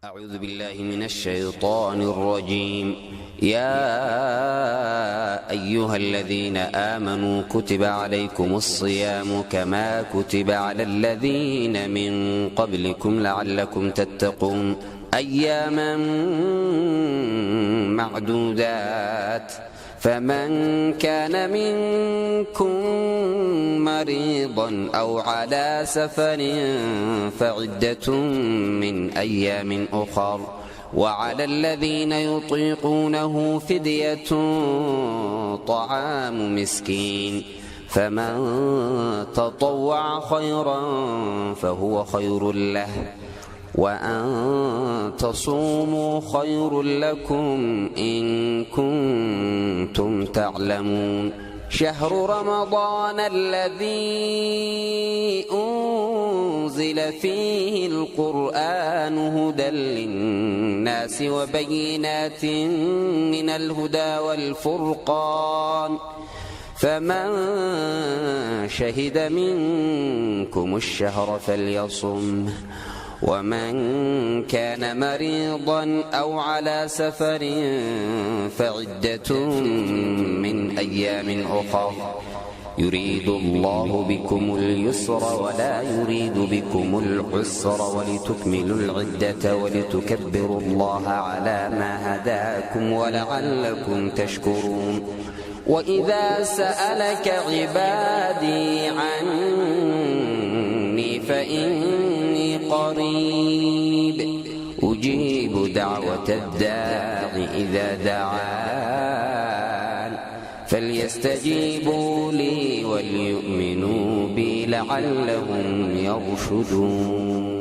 أعوذ بالله من الشيطان الرجيم. يا أيها الذين آمنوا كتب عليكم الصيام كما كتب على الذين من قبلكم لعلكم تتقون أياما معدودات فمن كان منكم مريضا أو على سفر فعدة من أيام أخر وعلى الذين يطيقونه فدية طعام مسكين فمن تطوع خيرا فهو خير له وأن تصوموا خير لكم إن كنتم تعلمون. شهر رمضان الذي أنزل فيه القرآن هدى للناس وبينات من الهدى والفرقان فمن شهد منكم الشهر فليصم ومن كان مريضا أو على سفر فعدة من أيام أخر يريد الله بكم اليسر ولا يريد بكم العسر ولتكملوا العدة ولتكبروا الله على ما هداكم ولعلكم تشكرون. وإذا سألك عبادي عني فإني قريب أجيب دعوة الداع إذا دعان فليستجيبوا لي وليؤمنوا بي لعلهم يرشدون.